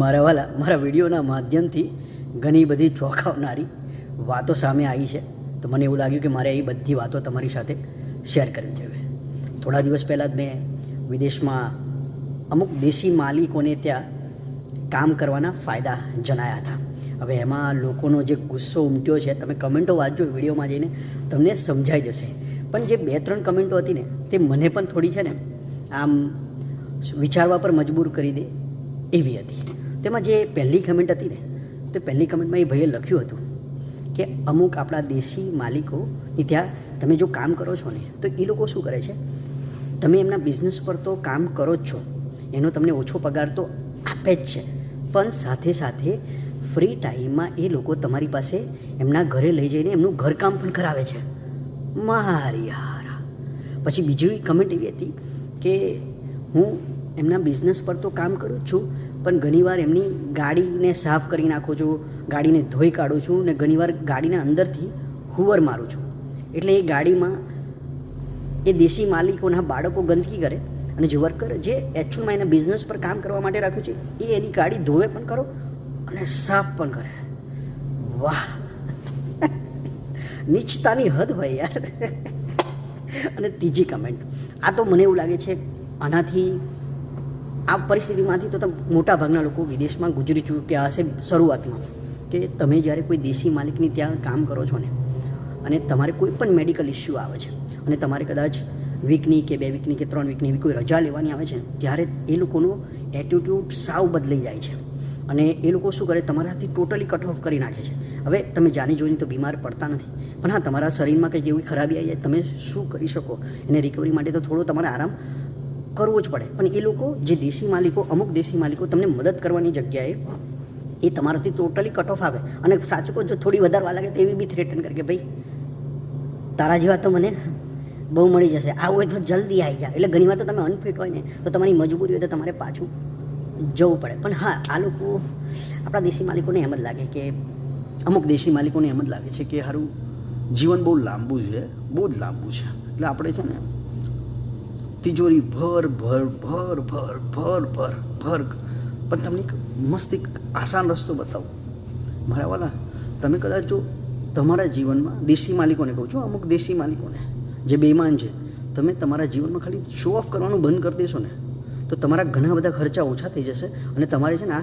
મારા વિડીયોના માધ્યમથી ઘણી બધી ચોંકાવનારી વાતો સામે આવી છે. તો મને એવું લાગ્યું કે મારે એ બધી વાતો તમારી સાથે શેર કરવી જોઈએ. થોડા દિવસ પહેલાં જ મેં વિદેશમાં અમુક દેશી માલિકોને ત્યાં કામ કરવાના ફાયદા જણાયા હતા. હવે એમાં લોકોનો જે ગુસ્સો ઉમટ્યો છે, તમે કમેન્ટો વાંચજો વિડીયોમાં જઈને, તમને સમજાઈ જશે. પણ જે 2-3 કમેન્ટો હતી ને, તે મને પણ થોડી છે ને આમ વિચારવા પર મજબૂર કરી દે એવી હતી. તેમાં જે પહેલી કમેન્ટ હતી ને, તે પહેલી કમેન્ટમાં એ ભાઈએ લખ્યું હતું કે અમુક આપણા દેશી માલિકોની ત્યાં તમે જો કામ કરો છો ને, તો એ લોકો શું કરે છે, તમે એમના બિઝનેસ પર તો કામ કરો જ છો, એનો તમને ઓછો પગાર તો આપે જ છે, પણ સાથે સાથે ફ્રી ટાઈમમાં એ લોકો તમારી પાસે એમના ઘરે લઈ જઈને એમનું ઘરકામ પણ કરાવે છે. મારી યાર. પછી બીજી કમેન્ટ એવી હતી કે હું એમના બિઝનેસ પર તો કામ કરું જ છું, પણ ઘણીવાર એમની ગાડીને સાફ કરી નાખું છું, ગાડીને ધોઈ કાઢું છું, ને ઘણીવાર ગાડીના અંદરથી હુવર મારું છું. એટલે એ ગાડીમાં એ દેશી માલિકોના બાળકો ગંદકી કરે, અને જે વર્કર જે એકચ્યુઅલમાં એના બિઝનેસ પર કામ કરવા માટે રાખ્યું છે, એ એની ગાડી ધોવે પણ કરો અને સાફ પણ કરે. વાહ, નીચતાની હદ ભાઈ યાર. અને ત્રીજી કમેન્ટ, આ તો મને એવું લાગે છે આનાથી, આ પરિસ્થિતિમાંથી તો મોટા ભાગના લોકો વિદેશમાં ગુજરી ચૂક્યા હશે શરૂઆતમાં, કે તમે જ્યારે કોઈ દેશી માલિકની ત્યાં કામ કરો છો ને, અને તમારે કોઈ પણ મેડિકલ ઇસ્યુ આવે છે, અને તમારે કદાચ વીકની કે 2 વીકની કે 3 વીકની એવી કોઈ રજા લેવાની આવે છે, ત્યારે એ લોકોનો એટીટ્યૂડ સાવ બદલાઈ જાય છે, અને એ લોકો શું કરે, તમારાથી ટોટલી કટ ઓફ કરી નાખે છે. હવે તમે જાણી જોઈને તો બીમાર પડતા નથી, પણ હા, તમારા શરીરમાં કંઈક એવી ખરાબી આવી જાય, તમે શું કરી શકો, એને રિકવરી માટે તો થોડો તમારે આરામ કરવો જ પડે. પણ એ લોકો, જે દેશી માલિકો, અમુક દેશી માલિકો તમને મદદ કરવાની જગ્યાએ એ તમારાથી ટોટલી કટ ઓફ આવે, અને સાચું કહો, જો થોડી વધારવા લાગે તો એવી બી થ્રેટન કરે કે ભાઈ તારા જેવા તો મને બહુ મળી જશે, આવું હોય તો જલ્દી આવી જાય. એટલે ઘણીવાર તો તમે અનફિટ હોય ને, તો તમારી મજબૂરી હોય તો તમારે પાછું જવું પડે. પણ હા, આ લોકો, આપણા દેશી માલિકોને એમ જ લાગે કે, અમુક દેશી માલિકોને એમ જ લાગે છે કે સારું જીવન બહુ લાંબુ છે, બહુ જ લાંબુ છે, એટલે આપણે છે ને તિજોરી ભર ભર ભર ભર ભર ભર ભર. પણ તમને એક મસ્ત એક આસાન રસ્તો બતાવું મારા વાલા. તમે કદાચ જો તમારા જીવનમાં, દેશી માલિકોને કહું છું, અમુક દેશી માલિકોને જે બેઈમાન છે, તમે તમારા જીવનમાં ખાલી શો ઓફ કરવાનું બંધ કરી દેશો ને, તો તમારા ઘણા બધા ખર્ચા ઓછા થઈ જશે, અને તમારે છે ને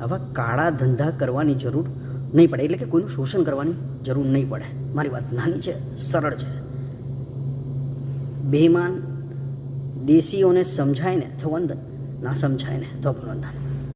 આવા કાળા ધંધા કરવાની જરૂર નહીં પડે. એટલે કે કોઈનું શોષણ કરવાની જરૂર નહીં પડે. મારી વાત નાની છે, સરળ છે. બેઈમાન દેશીઓને સમજાય ને તો વંદન, ના સમજાય ને તો વંદન.